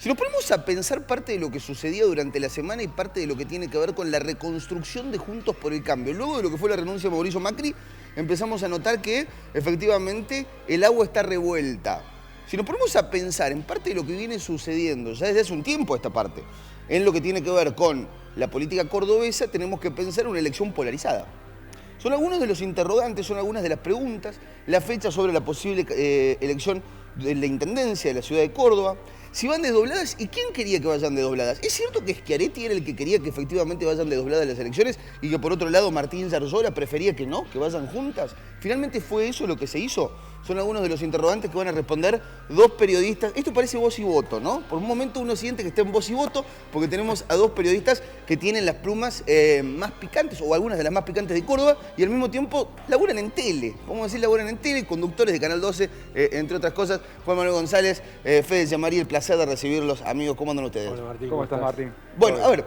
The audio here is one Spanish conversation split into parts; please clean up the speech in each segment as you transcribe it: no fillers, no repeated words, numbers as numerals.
Si nos ponemos a pensar parte de lo que sucedía durante la semana y parte de lo que tiene que ver con la reconstrucción de Juntos por el Cambio, luego de lo que fue la renuncia de Mauricio Macri, empezamos a notar que efectivamente el agua está revuelta. Si nos ponemos a pensar en parte de lo que viene sucediendo ya desde hace un tiempo esta parte, en lo que tiene que ver con la política cordobesa, tenemos que pensar en una elección polarizada. Son algunos de los interrogantes, son algunas de las preguntas, la fecha sobre la posible elección de la Intendencia de la ciudad de Córdoba, si van desdobladas y quién quería que vayan desdobladas. ¿Es cierto que Schiaretti era el que quería que efectivamente vayan desdobladas las elecciones y que por otro lado Martín Zarzola prefería que no, que vayan juntas? ¿Finalmente fue eso lo que se hizo? Son algunos de los interrogantes que van a responder dos periodistas. Esto parece voz y voto, ¿no? Por un momento uno siente que está en voz y voto porque tenemos a dos periodistas que tienen las plumas más picantes o algunas de las más picantes de Córdoba y al mismo tiempo laburan en tele. Vamos a decir laburan en tele, conductores de Canal 12, entre otras cosas. Juan Manuel González, Fede Yamari, el placer de recibirlos. Amigos, ¿cómo andan ustedes? Hola Martín, ¿Cómo estás, Martín? Bueno, a ver,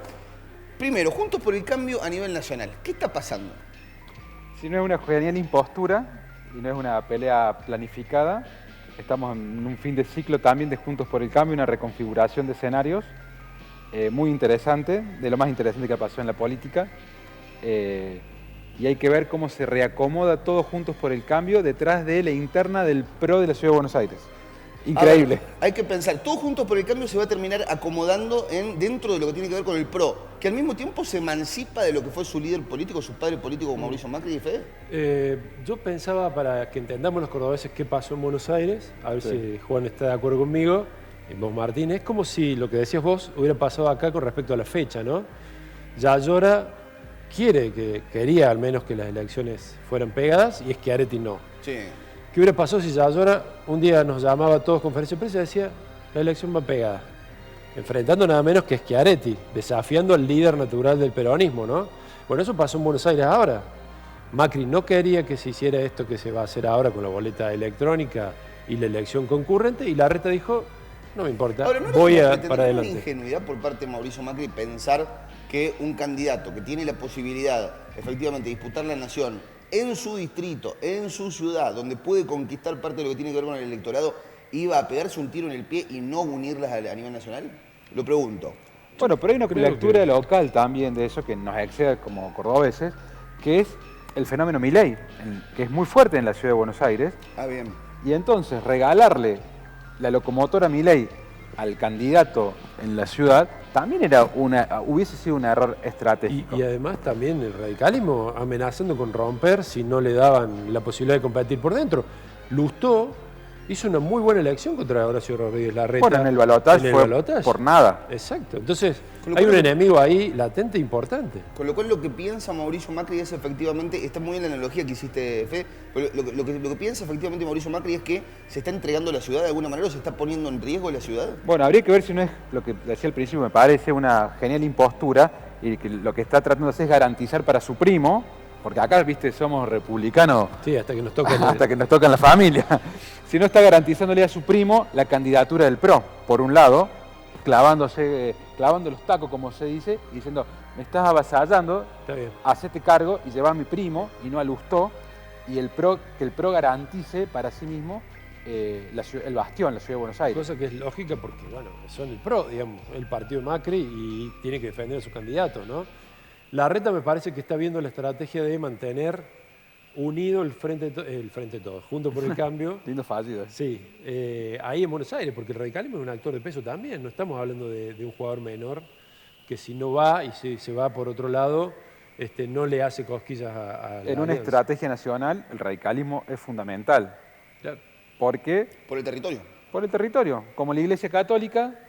primero, Juntos por el Cambio a nivel nacional. ¿Qué está pasando? Si no es una genial impostura y no es una pelea planificada, estamos en un fin de ciclo también de Juntos por el Cambio, una reconfiguración de escenarios muy interesante, de lo más interesante que pasó en la política. Y hay que ver cómo se reacomoda todo Juntos por el Cambio detrás de la interna del PRO de la Ciudad de Buenos Aires. Increíble. Ver, hay que pensar, todo Juntos por el Cambio se va a terminar acomodando dentro de lo que tiene que ver con el PRO, que al mismo tiempo se emancipa de lo que fue su líder político, su padre político Mauricio Macri y Fede. Yo pensaba, para que entendamos los cordobeses qué pasó en Buenos Aires, a ver si Juan está de acuerdo conmigo, y vos Martín, es como si lo que decías vos hubiera pasado acá con respecto a la fecha, ¿no? Yayora quería al menos que las elecciones fueran pegadas y Schiaretti no. Sí. ¿Qué hubiera pasado si Yayora un día nos llamaba a todos conferencia de prensa y decía la elección va pegada? Enfrentando nada menos que Schiaretti, desafiando al líder natural del peronismo, ¿no? Bueno, eso pasó en Buenos Aires ahora. Macri no quería que se hiciera esto que se va a hacer ahora con la boleta electrónica y la elección concurrente, y Larreta dijo, no me importa, ahora, voy ¿no para adelante? una ingenuidad por parte de Mauricio Macri pensar que un candidato que tiene la posibilidad, efectivamente, de disputar la nación en su distrito, en su ciudad, donde puede conquistar parte de lo que tiene que ver con el electorado, iba a pegarse un tiro en el pie y no unirlas a nivel nacional? Lo pregunto. Bueno, pero hay una lectura local también de eso que nos excede como cordobeses, que es el fenómeno Milei, que es muy fuerte en la ciudad de Buenos Aires. Ah, bien. Y entonces regalarle la locomotora Milei al candidato en la ciudad también hubiese sido un error estratégico. Y además también el radicalismo amenazando con romper si no le daban la posibilidad de competir por dentro. Lustó hizo una muy buena elección contra Horacio Rodríguez Larreta. Bueno, en el balotaje fue por nada. Exacto. Entonces, hay un enemigo ahí latente importante. Con lo cual lo que piensa Mauricio Macri es efectivamente, está muy bien la analogía que hiciste, Fe, pero lo que piensa efectivamente Mauricio Macri es que se está entregando la ciudad de alguna manera o se está poniendo en riesgo la ciudad. Bueno, habría que ver si no es lo que decía al principio, me parece una genial impostura y que lo que está tratando de hacer es garantizar para su primo, porque acá, viste, somos republicanos. Sí, hasta que nos toquen. Hasta que nos tocan la familia. Si no está garantizándole a su primo la candidatura del PRO, por un lado, clavando los tacos, como se dice, y diciendo, me estás avasallando, hacete cargo y lleva a mi primo y no a Lustó, y que el PRO garantice para sí mismo el bastión, la ciudad de Buenos Aires. Cosa que es lógica porque, bueno, son el PRO, digamos, el partido de Macri y tiene que defender a su candidato, ¿no? Larreta me parece que está viendo la estrategia de mantener unido el frente de todos, Juntos por el Cambio. Lindo fallido. Sí, ahí en Buenos Aires, porque el radicalismo es un actor de peso también, no estamos hablando de un jugador menor que si no va y se va por otro lado, no le hace cosquillas a la En una estrategia nacional, el radicalismo es fundamental. Claro. ¿Por qué? Por el territorio. Por el territorio. Como la Iglesia Católica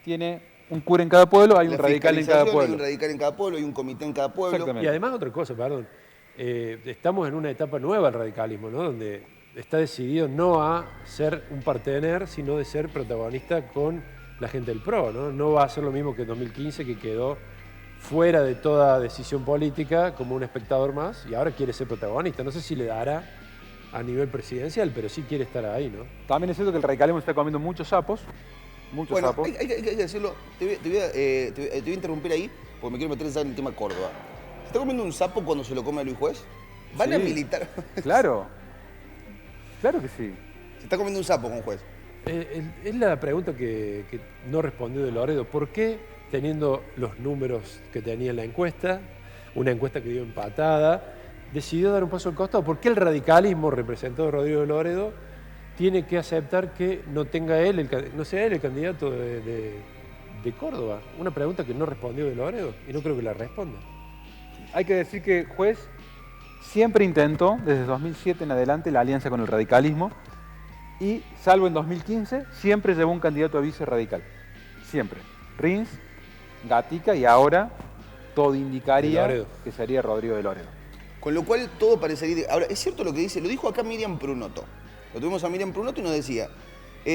tiene un cura en cada pueblo, hay un radical en cada pueblo. Hay un radical en cada pueblo, hay un comité en cada pueblo. Y además otra cosa, perdón, estamos en una etapa nueva del radicalismo, ¿no? Donde está decidido no a ser un partener, sino de ser protagonista con la gente del PRO, ¿no? No va a ser lo mismo que en 2015, que quedó fuera de toda decisión política como un espectador más y ahora quiere ser protagonista. No sé si le dará a nivel presidencial, pero sí quiere estar ahí, ¿no? También es cierto que el radicalismo está comiendo muchos sapos. Bueno, hay que decirlo, te voy a interrumpir ahí, porque me quiero meter en el tema Córdoba. ¿Se está comiendo un sapo cuando se lo come a Luis Juez? ¿Van a militar? Claro, claro que sí. Se está comiendo un sapo con Juez. Es la pregunta que no respondió de Loredo. ¿Por qué, teniendo los números que tenía en la encuesta, una encuesta que dio empatada, decidió dar un paso al costado? ¿Por qué el radicalismo, representado por Rodrigo de Loredo, tiene que aceptar que no tenga él, no sea él el candidato de Córdoba? Una pregunta que no respondió de Loredo y no creo que la responda. Hay que decir que Juez siempre intentó, desde 2007 en adelante, la alianza con el radicalismo y, salvo en 2015, siempre llevó un candidato a vice radical. Siempre. Rins, Gatica y ahora todo indicaría que sería Rodrigo de Loredo. Con lo cual todo parecería... Ahora, es cierto lo que dice, lo dijo acá Miriam Prunoto. Lo tuvimos a Miriam Prunoto y nos decía...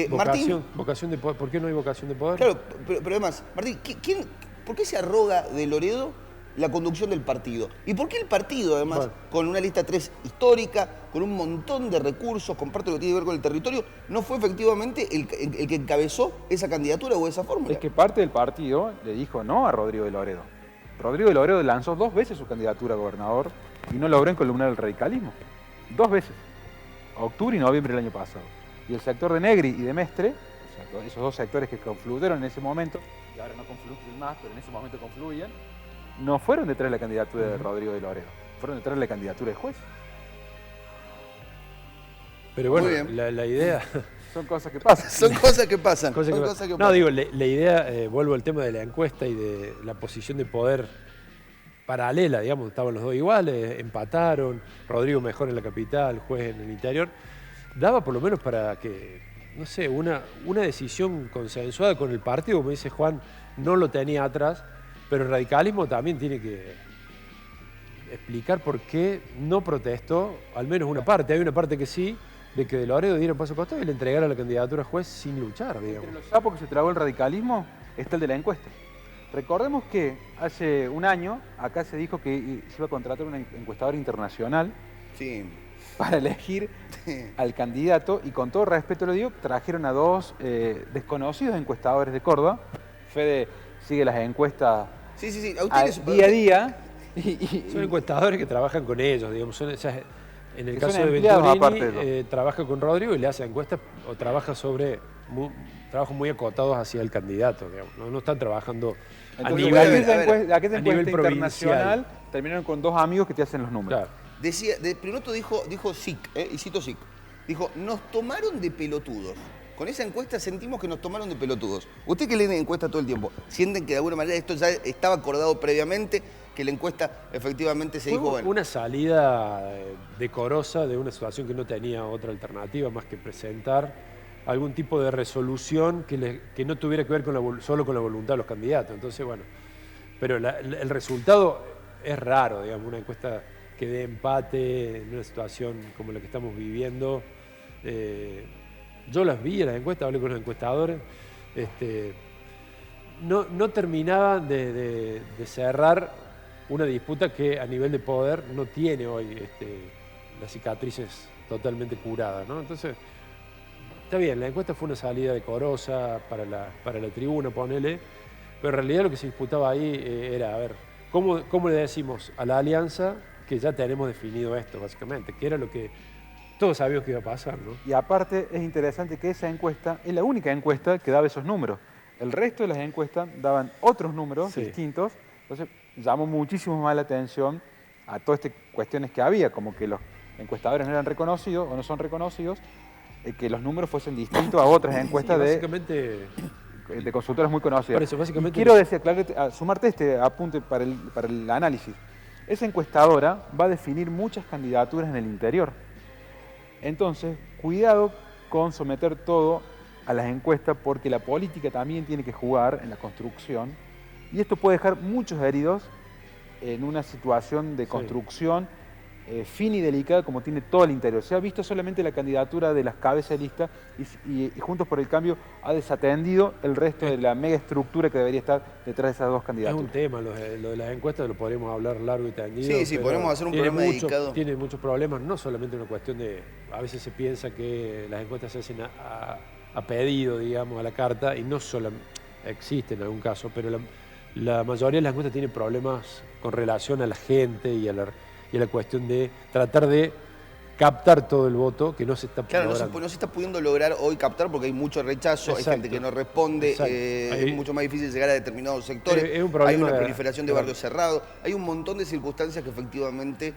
Martín, vocación de poder. ¿Por qué no hay vocación de poder? Claro, pero además, Martín, ¿por qué se arroga de Loredo la conducción del partido? ¿Y por qué el partido, además, con una lista 3 histórica, con un montón de recursos, con parte de lo que tiene que ver con el territorio, no fue efectivamente el que encabezó esa candidatura o esa fórmula? Es que parte del partido le dijo no a Rodrigo de Loredo. Rodrigo de Loredo lanzó 2 veces su candidatura a gobernador y no logró encolumnar el radicalismo. 2 veces. Octubre y noviembre del año pasado. Y el sector de Negri y de Mestre, o sea, esos 2 sectores que confluyeron en ese momento, y ahora no confluyen más, pero en ese momento confluían, no fueron detrás de la candidatura de Rodrigo de Loredo, fueron detrás de la candidatura de Juez. Pero bueno, la idea... Son cosas que pasan. Son cosas que pasan. No, digo, la idea, vuelvo al tema de la encuesta y de la posición de poder paralela, digamos, estaban los dos iguales, empataron, Rodrigo mejor en la capital, Juez en el interior, daba por lo menos para que, no sé, una decisión consensuada con el partido, como dice Juan, no lo tenía atrás, pero el radicalismo también tiene que explicar por qué no protestó, al menos una parte. Hay una parte que sí, de que de Loredo diera un paso costado y le entregara la candidatura a Juez sin luchar, digamos. Entre los sapos que se tragó el radicalismo está el de la encuesta. Recordemos que hace un año acá se dijo que se iba a contratar una encuestadora internacional para elegir al candidato, y con todo respeto lo digo, trajeron a 2 desconocidos encuestadores de Córdoba. Fede sigue las encuestas día a día. Son encuestadores que trabajan con ellos, digamos. En el caso de Venturini, trabaja con Rodrigo y le hace encuestas o trabaja sobre trabajos muy acotados hacia el candidato, digamos. No están trabajando a nivel internacional. Terminaron con 2 amigos que te hacen los números. Claro. Decía, Prunoto dijo SIC, y cito SIC, dijo, nos tomaron de pelotudos. Con esa encuesta sentimos que nos tomaron de pelotudos. Usted que lee encuesta todo el tiempo, ¿sienten que de alguna manera esto ya estaba acordado previamente, que la encuesta efectivamente se dijo, bueno? Una salida decorosa de una situación que no tenía otra alternativa más que presentar algún tipo de resolución que no tuviera que ver solo con la voluntad de los candidatos. Entonces, bueno, pero el resultado es raro, digamos, una encuesta que dé empate en una situación como la que estamos viviendo. Yo las vi, las encuestas, hablé con los encuestadores, no terminaban de cerrar una disputa que a nivel de poder no tiene hoy las cicatrices totalmente curadas, ¿no? Entonces, está bien, la encuesta fue una salida decorosa para la tribuna, ponele, pero en realidad lo que se disputaba ahí era, a ver, ¿cómo le decimos a la alianza que ya tenemos definido esto, básicamente? Que era lo que todos sabíamos que iba a pasar, ¿no? Y aparte es interesante que esa encuesta es la única encuesta que daba esos números. El resto de las encuestas daban otros números distintos, entonces llamó muchísimo más la atención a todas estas cuestiones que había, como que los encuestadores no eran reconocidos o no son reconocidos, que los números fuesen distintos a otras encuestas de consultoras muy conocidas. Por eso, básicamente, quiero decir, sumarte este apunte para el análisis. Esa encuestadora va a definir muchas candidaturas en el interior. Entonces, cuidado con someter todo a las encuestas, porque la política también tiene que jugar en la construcción, y esto puede dejar muchos heridos en una situación de construcción fina y delicada como tiene todo el interior. Se ha visto solamente la candidatura de las cabezas de lista y Juntos por el Cambio ha desatendido el resto de la mega estructura que debería estar detrás de esas 2 candidaturas. Es un tema, lo de las encuestas lo podríamos hablar largo y tendido. Sí, podemos hacer un programa dedicado. Tiene muchos problemas, no solamente una cuestión de... A veces se piensa que las encuestas se hacen a pedido, digamos, a la carta, y no solo existe en algún caso, pero la mayoría de las encuestas tienen problemas con relación a la gente y a la cuestión de tratar de captar todo el voto que no se está Claro, logrando. no se está pudiendo lograr hoy captar porque hay mucho rechazo, Exacto. hay gente que no responde, Exacto. es mucho más difícil llegar a determinados sectores, Es un problema hay una de- proliferación de barrios cerrados, hay un montón de circunstancias que efectivamente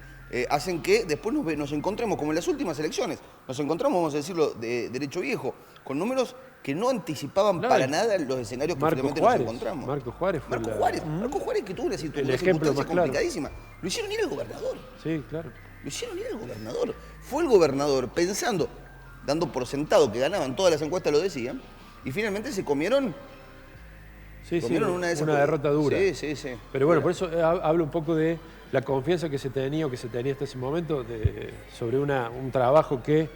hacen que después nos encontremos, como en las últimas elecciones, nos encontramos, vamos a decirlo, de derecho viejo, con números que no anticipaban Claro. para nada los escenarios que Marco finalmente Juárez. nos encontramos. Marco Juárez fue Marco Juárez que tuvo una El circunstancia ejemplo más claro. complicadísima, lo hicieron ir al gobernador. Sí, claro. Lo hicieron ir al gobernador. Fue el gobernador pensando, dando por sentado que ganaban, todas las encuestas lo decían, y finalmente se comieron, Sí, sí, una de esas derrota dura. Sí. Pero bueno, por eso hablo un poco de la confianza que se tenía o que se tenía hasta ese momento sobre un trabajo que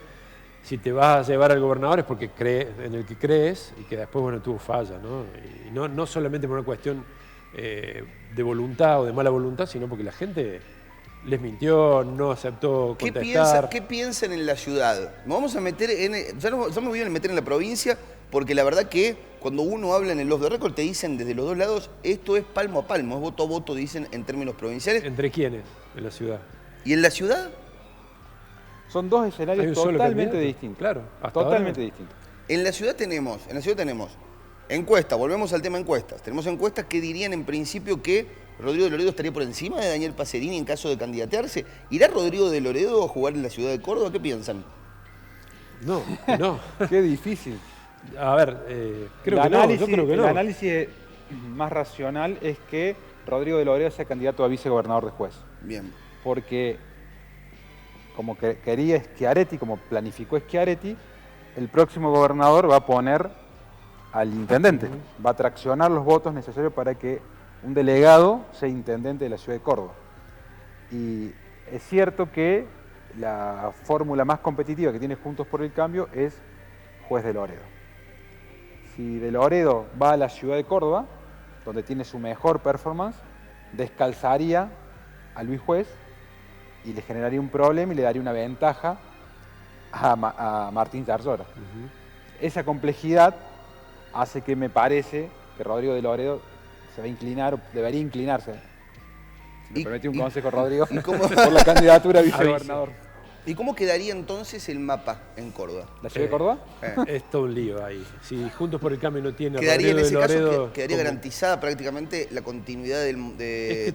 si te vas a llevar al gobernador es porque en el que crees y que después bueno tuvo falla, ¿no? Y no solamente por una cuestión de voluntad o de mala voluntad, sino porque la gente les mintió, no aceptó contestar. ¿Qué piensan en la ciudad? Nos vamos a meter ya me voy a meter en la provincia, porque la verdad que cuando uno habla en el Off the Record te dicen desde los dos lados, esto es palmo a palmo, es voto a voto, dicen en términos provinciales. ¿Entre quiénes en la ciudad? ¿Y en la ciudad? Son dos Hay escenarios un solo totalmente candidato. distintos. Claro, hasta Totalmente ahora. distintos. En la ciudad tenemos encuestas, volvemos al tema encuestas. Tenemos encuestas que dirían en principio que Rodrigo de Loredo estaría por encima de Daniel Pacerini en caso de candidatearse. ¿Irá Rodrigo de Loredo a jugar en la ciudad de Córdoba? ¿Qué piensan? No. Qué difícil. A ver, creo que no, yo creo que no. El análisis más racional es que Rodrigo de Loredo sea candidato a vicegobernador de Juez. Bien. Porque como que quería Schiaretti, como planificó Schiaretti, el próximo gobernador va a poner al intendente, va a traccionar los votos necesarios para que un delegado sea intendente de la ciudad de Córdoba. Y es cierto que la fórmula más competitiva que tiene Juntos por el Cambio es Juez de Loredo. Si de Loredo va a la ciudad de Córdoba, donde tiene su mejor performance, descalzaría a Luis Juez y le generaría un problema y le daría una ventaja a Martín Zarzora. Esa complejidad hace que me parece que Rodrigo de Loredo se va a inclinar, o debería inclinarse. Si me permite un consejo, Rodrigo, por la candidatura a vicegobernador. ¿Y cómo quedaría entonces el mapa en Córdoba? ¿La ciudad de Córdoba? Es todo un lío ahí. Si Juntos por el Cambio no tiene a Quedaría Rodrigo en de ese Loredo, caso, quedaría como- garantizada prácticamente la continuidad de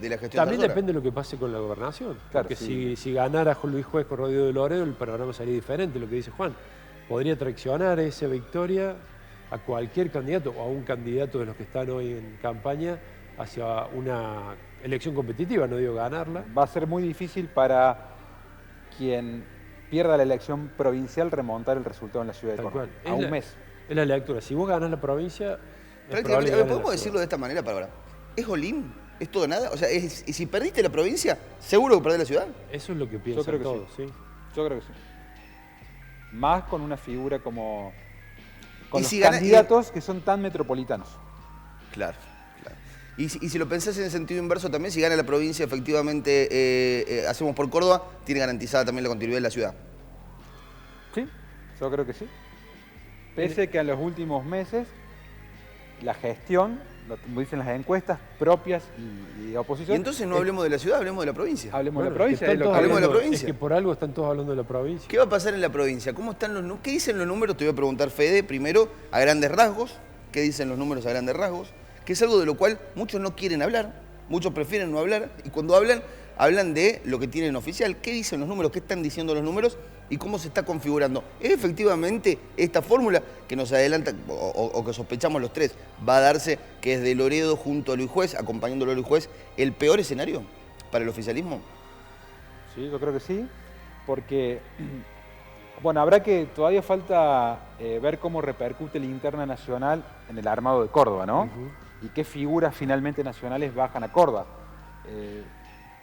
la gestión También de Zarzora. depende de lo que pase con la gobernación. Claro, Porque sí. si ganara Luis Juez con Rodrigo de Loredo, el panorama sería diferente, lo que dice Juan. Podría traccionar esa victoria a cualquier candidato o a un candidato de los que están hoy en campaña hacia una elección competitiva, no digo ganarla. Va a ser muy difícil para quien pierda la elección provincial remontar el resultado en la ciudad de Tal Córdoba. cual. A un Es mes. la lectura. Si vos ganás la provincia, es probable Prácticamente, que a ver, ganes ¿podemos la decirlo ciudad. de esta manera para ahora? ¿Es all-in? ¿Es todo o nada? O sea, y si perdiste la provincia, ¿seguro que perdés la ciudad? Eso es lo que piensan creo que todos, sí. Yo creo que sí. Más con una figura como... Con Y los si gana- candidatos que son tan metropolitanos. Claro. Y si lo pensás en el sentido inverso también, si gana la provincia, efectivamente, hacemos por Córdoba, tiene garantizada también la continuidad de la ciudad. Sí, yo creo que sí. Pese a que en los últimos meses la gestión, como dicen las encuestas, propias y de Y oposición... entonces no hablemos de la ciudad, hablemos de la provincia. Hablemos de Bueno, la provincia. es que es lo están que todos Hablemos de la hablando- provincia. Es que por algo están todos hablando de la provincia. ¿Qué va a pasar en la provincia? ¿Cómo están los números? ¿Qué dicen los números? Te voy a preguntar, Fede, primero, a grandes rasgos. ¿Qué dicen los números a grandes rasgos? Que es algo de lo cual muchos no quieren hablar, muchos prefieren no hablar, y cuando hablan de lo que tienen oficial. ¿Qué dicen los números? ¿Qué están diciendo los números? ¿Y cómo se está configurando? ¿Es efectivamente esta fórmula que nos adelanta, o que sospechamos los tres, va a darse, que es de Loredo junto a Luis Juez, acompañándolo a Luis Juez, el peor escenario para el oficialismo? Sí, yo creo que sí, porque, bueno, habrá que, todavía falta ver cómo repercute la interna nacional en el armado de Córdoba, ¿no? Y qué figuras finalmente nacionales bajan a Córdoba.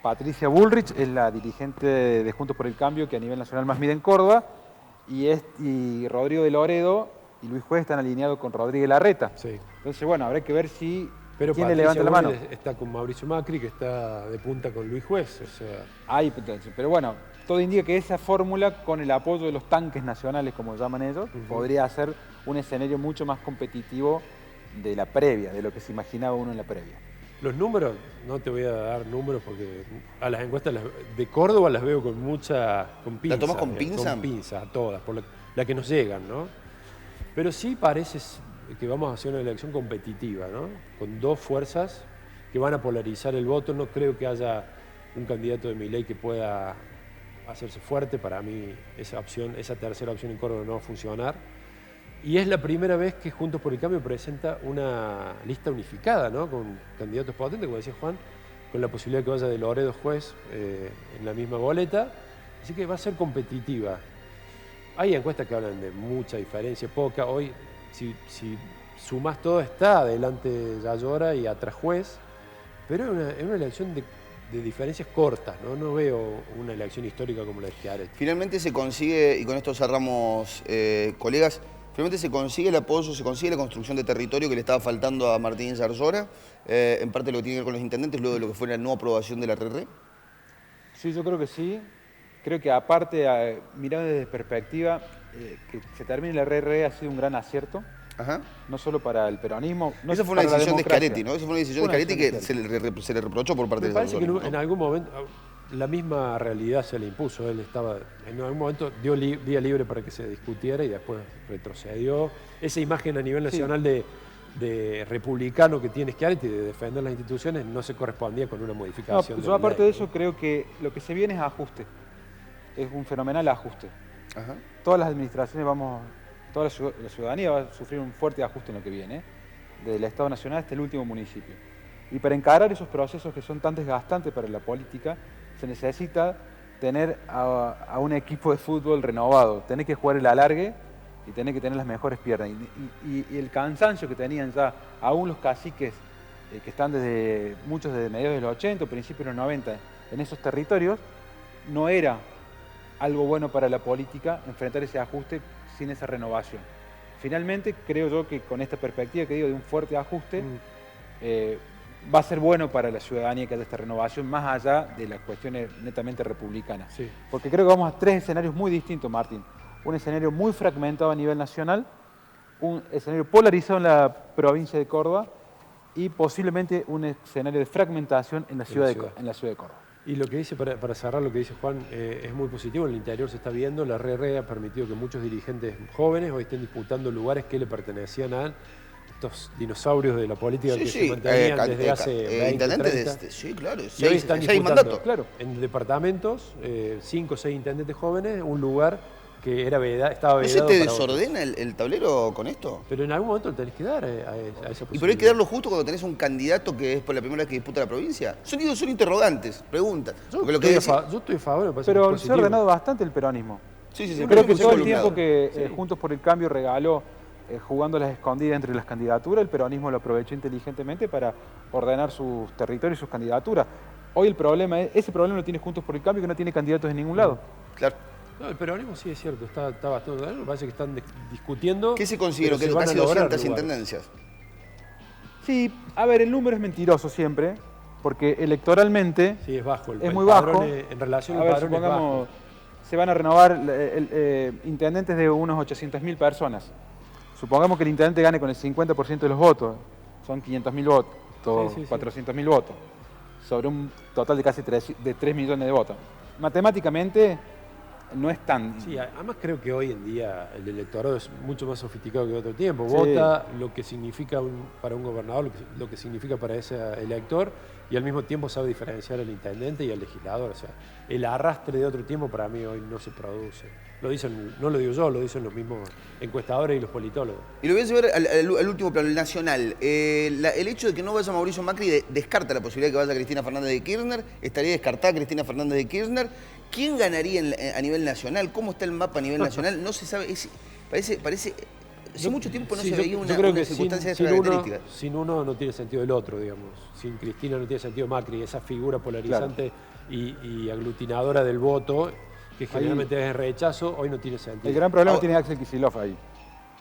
Patricia Bullrich es la dirigente de Juntos por el Cambio que a nivel nacional más mide en Córdoba, y Rodrigo de Loredo y Luis Juez están alineados con Rodríguez Larreta. Sí. Entonces, bueno, habrá que ver si Pero quién le Patricia levanta la mano. Bullrich está con Mauricio Macri, que está de punta con Luis Juez. O sea, Hay potencia, pero bueno, todo indica que esa fórmula, con el apoyo de los tanques nacionales, como llaman ellos, podría hacer un escenario mucho más competitivo de la previa, de lo que se imaginaba uno en la previa. Los números, no te voy a dar números porque a las encuestas de Córdoba las veo con pinza. ¿La tomas con pinza? Con pinza, a todas, por la que nos llegan, ¿no? Pero sí parece que vamos a hacer una elección competitiva, ¿no? Con dos fuerzas que van a polarizar el voto. No creo que haya un candidato de Milei que pueda hacerse fuerte. Para mí esa tercera opción en Córdoba no va a funcionar. Y es la primera vez que Juntos por el Cambio presenta una lista unificada, ¿no? Con candidatos potentes, como decía Juan, con la posibilidad de que vaya de Loredo Juez en la misma boleta. Así que va a ser competitiva. Hay encuestas que hablan de mucha diferencia, poca. Hoy, si sumás todo, está adelante Yayora y atrás Juez, pero es una elección de diferencias cortas, ¿no? No veo una elección histórica como la de Schiaretti. Finalmente se consigue, y con esto cerramos, colegas, finalmente se consigue el apoyo, se consigue la construcción de territorio que le estaba faltando a Martín Zarzora, en parte lo que tiene que ver con los intendentes, luego de lo que fue la no aprobación de la RR. Sí, yo creo que sí. Creo que aparte, mirando desde perspectiva, que se termine la RR ha sido un gran acierto. Ajá. No solo para el peronismo. No Esa fue una decisión de Schiaretti, Schiaretti, ¿no? Esa fue una decisión de Schiaretti que se le reprochó por parte Me de parece Zarzora, que ¿no? en algún momento la misma realidad se le impuso. Él estaba, en algún momento dio vía libre para que se discutiera y después retrocedió. Esa imagen a nivel nacional de republicano que tiene Schiaretti, de defender las instituciones, no se correspondía con una modificación. No, yo aparte de eso creo que lo que se viene es ajuste. Es un fenomenal ajuste. Ajá. Todas las administraciones toda la ciudadanía va a sufrir un fuerte ajuste en lo que viene, desde el Estado Nacional hasta el último municipio. Y para encarar esos procesos que son tan desgastantes para la política, se necesita tener a un equipo de fútbol renovado, tener que jugar el alargue y tener que tener las mejores piernas. Y el cansancio que tenían ya aún los caciques que están muchos desde mediados de los 80, principios de los 90, en esos territorios, no era algo bueno para la política enfrentar ese ajuste sin esa renovación. Finalmente, creo yo que con esta perspectiva que digo de un fuerte ajuste, va a ser bueno para la ciudadanía que haya esta renovación, más allá de las cuestiones netamente republicanas. Sí. Porque creo que vamos a tres escenarios muy distintos, Martín. Un escenario muy fragmentado a nivel nacional, un escenario polarizado en la provincia de Córdoba y posiblemente un escenario de fragmentación en la ciudad de Córdoba. Y lo que dice, para cerrar lo que dice Juan, es muy positivo. En el interior se está viendo, la RR ha permitido que muchos dirigentes jóvenes hoy estén disputando lugares que le pertenecían a estos dinosaurios de la política que se mantenían desde hace 20, 30. Sí, claro. Y hoy están disputando mandatos. Claro, en departamentos, 5 o 6 intendentes jóvenes, un lugar que estaba vedado. ¿No se te desordena el tablero con esto? Pero en algún momento le tenés que dar a esa posibilidad. ¿Y pero hay que darlo justo cuando tenés un candidato que es por la primera vez que disputa la provincia? Son interrogantes, preguntas. Yo estoy a favor, me parece pero positivo. se ha ordenado bastante el peronismo. Sí. Creo que todo el tiempo que Juntos por el Cambio regaló jugando las escondidas entre las candidaturas, el peronismo lo aprovechó inteligentemente para ordenar sus territorios y sus candidaturas. Hoy ese problema lo tiene Juntos por el Cambio, que no tiene candidatos en ningún lado. Claro. No, el peronismo sí es cierto, está bastante. Me parece que están discutiendo. ¿Qué se consiguieron? Que casi 200 intendencias. Sí, a ver, el número es mentiroso siempre, porque electoralmente sí, es bajo. Es muy bajo. En relación al padrón, supongamos, se van a renovar intendentes de unos 800.000 personas. Supongamos que el intendente gane con el 50% de los votos, son 500.000 votos, 400.000 votos, sobre un total de casi 3 millones de votos. Matemáticamente no es tan... Sí, además creo que hoy en día el electorado es mucho más sofisticado que otro tiempo. Vota lo que significa para un gobernador, lo que significa para ese elector, y al mismo tiempo sabe diferenciar al intendente y al legislador. O sea, el arrastre de otro tiempo para mí hoy no se produce. Lo dicen, no lo digo yo, lo dicen los mismos encuestadores y los politólogos. Y lo voy a llevar al último plano, el nacional. El hecho de que no vaya Mauricio Macri descarta la posibilidad de que vaya Cristina Fernández de Kirchner. Estaría descartada Cristina Fernández de Kirchner. ¿Quién ganaría a nivel nacional? ¿Cómo está el mapa a nivel nacional? No se sabe. Parece hace mucho tiempo no se veía una circunstancia de esa característica. Sin uno no tiene sentido el otro, digamos. Sin Cristina no tiene sentido Macri. Esa figura polarizante y aglutinadora del voto, que generalmente es rechazo, hoy no tiene sentido. El gran problema tiene Axel Kicillof ahí,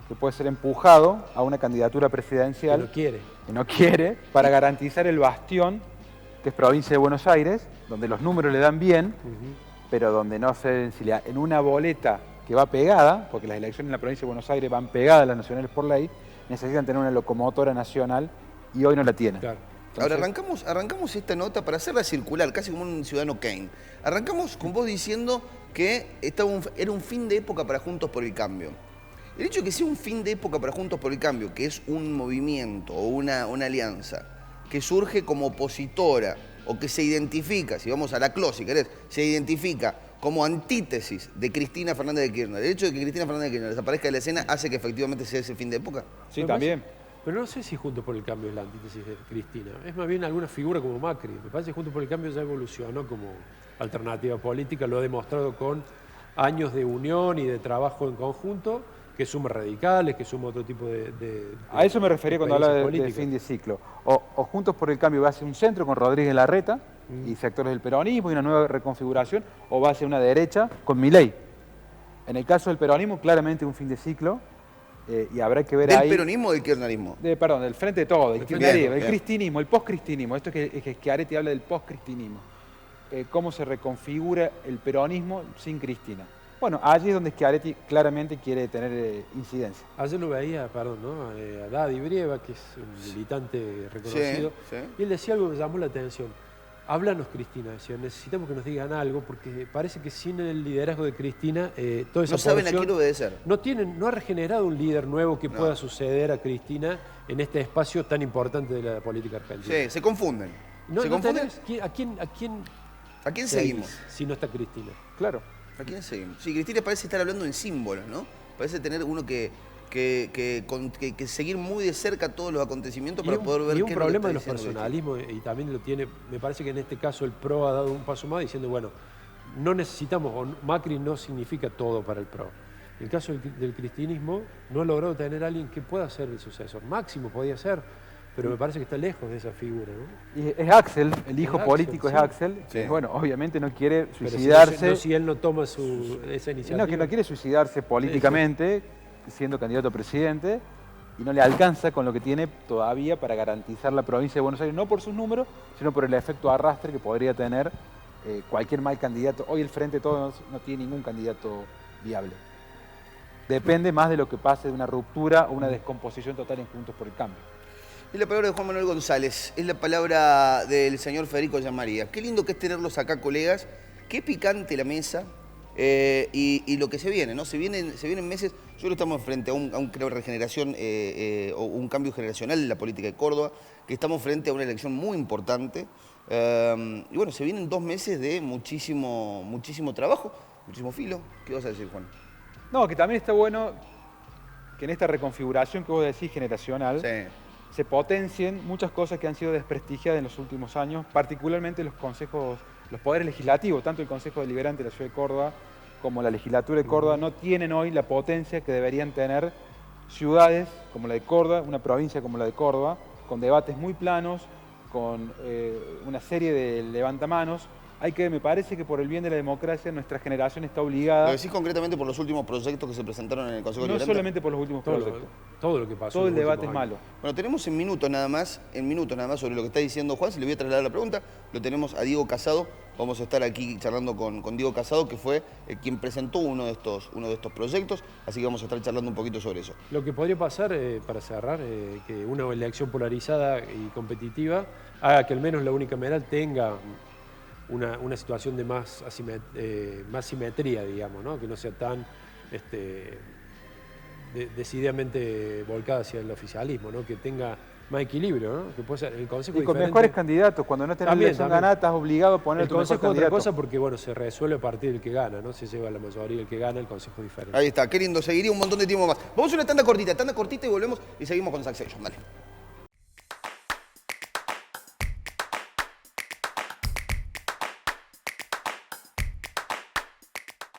que puede ser empujado a una candidatura presidencial que no quiere, para garantizar el bastión, que es provincia de Buenos Aires, donde los números le dan bien, pero donde no se en una boleta que va pegada, porque las elecciones en la provincia de Buenos Aires van pegadas a las nacionales por ley, necesitan tener una locomotora nacional y hoy no la tienen. Claro. Ahora arrancamos esta nota para hacerla circular, casi como un ciudadano Kane. Arrancamos con vos diciendo que era un fin de época para Juntos por el Cambio. El hecho de que sea un fin de época para Juntos por el Cambio, que es un movimiento o una alianza que surge como opositora o que se identifica, si vamos a la CLO, si querés, se identifica como antítesis de Cristina Fernández de Kirchner. El hecho de que Cristina Fernández de Kirchner desaparezca de la escena hace que efectivamente sea ese fin de época. Sí, también. Pero no sé si Juntos por el Cambio es la antítesis de Cristina. Es más bien alguna figura como Macri. Me parece que Juntos por el Cambio ya evolucionó como alternativa política, lo ha demostrado con años de unión y de trabajo en conjunto, que suma radicales, que suma otro tipo de a eso me refería cuando hablaba de fin de ciclo. O Juntos por el Cambio va a ser un centro con Rodríguez Larreta y sectores del peronismo y una nueva reconfiguración, o va a ser una derecha con Milei. En el caso del peronismo, claramente un fin de ciclo. Y habrá que ver ¿Del ahí... peronismo o del kirchnerismo? Perdón, del frente de todo, del kirchnerismo, el cristinismo, el post-cristinismo. Esto es que Schiaretti habla del post-cristinismo. Cómo se reconfigura el peronismo sin Cristina. Bueno, allí es donde Schiaretti claramente quiere tener incidencia. Ayer lo veía, ¿no? A Daddy Brieva, que es un militante reconocido, sí. Y él decía algo que me llamó la atención. Háblanos, Cristina, decía, necesitamos que nos digan algo, porque parece que sin el liderazgo de Cristina, toda esa no saben a quién obedecer. No ha regenerado un líder nuevo que pueda suceder a Cristina en este espacio tan importante de la política argentina. Sí, se confunden. ¿Se confunden? ¿A quién seguimos? Si no está Cristina. Claro. ¿A quién seguimos? Sí, Cristina parece estar hablando en símbolos, ¿no? Parece tener uno que seguir muy de cerca todos los acontecimientos para poder ver qué es lo que un problema de está los diciendo personalismos, y también lo tiene, me parece que en este caso el PRO ha dado un paso más diciendo, bueno, no necesitamos, o Macri no significa todo para el PRO. En el caso del cristinismo, no ha logrado tener a alguien que pueda ser el sucesor. Máximo podía ser, pero me parece que está lejos de esa figura, ¿no? Y es Axel, el hijo político sí. es Axel, Sí. que, bueno, obviamente no quiere Pero suicidarse. si él no toma esa iniciativa. No, que no quiere suicidarse políticamente, siendo candidato a presidente, y no le alcanza con lo que tiene todavía para garantizar la provincia de Buenos Aires, no por sus números, sino por el efecto arrastre que podría tener cualquier mal candidato. Hoy el Frente de Todos no tiene ningún candidato viable. Depende más de lo que pase de una ruptura o una descomposición total en Juntos por el Cambio. Es la palabra de Juan Manuel González, es la palabra del señor Federico Gianmaría. Qué lindo que es tenerlos acá, colegas. Qué picante la mesa y lo que se viene, ¿no? Se vienen meses, yo creo que estamos frente a un creo, regeneración o un cambio generacional en la política de Córdoba, que estamos frente a una elección muy importante. Y bueno, se vienen 2 meses de muchísimo trabajo, muchísimo filo. ¿Qué vas a decir, Juan? No, que también está bueno que en esta reconfiguración que vos decís generacional, se potencien muchas cosas que han sido desprestigiadas en los últimos años, particularmente los poderes legislativos, tanto el Consejo Deliberante de la Ciudad de Córdoba como la Legislatura de Córdoba no tienen hoy la potencia que deberían tener ciudades como la de Córdoba, una provincia como la de Córdoba, con debates muy planos, con una serie de levantamanos. Me parece que por el bien de la democracia nuestra generación está obligada... ¿Lo decís concretamente por los últimos proyectos que se presentaron en el Consejo Deliberante? No solamente por los últimos proyectos. Todo lo que pasó. Todo el debate es malo. Bueno, tenemos en minutos nada más sobre lo que está diciendo Juan. Se le voy a trasladar la pregunta. Lo tenemos a Diego Casado. Vamos a estar aquí charlando con Diego Casado, que fue quien presentó uno de estos proyectos. Así que vamos a estar charlando un poquito sobre eso. Lo que podría pasar, para cerrar, que una elección polarizada y competitiva haga que al menos la unicameral tenga una situación de más simetría, digamos, ¿no? Que no sea tan decididamente volcada hacia el oficialismo, ¿no? Que tenga más equilibrio, ¿no? Que puede ser el Consejo y con diferente. mejores candidatos. Cuando no tenés elección ganada, estás obligado a poner tu mejor candidato. El Consejo es otra cosa porque, bueno, se resuelve a partir del que gana, ¿no? Se lleva la mayoría el que gana, el Consejo es diferente. Ahí está, qué lindo. Seguiría un montón de tiempo más. Vamos a una tanda cortita y volvemos y seguimos con Succession. Dale.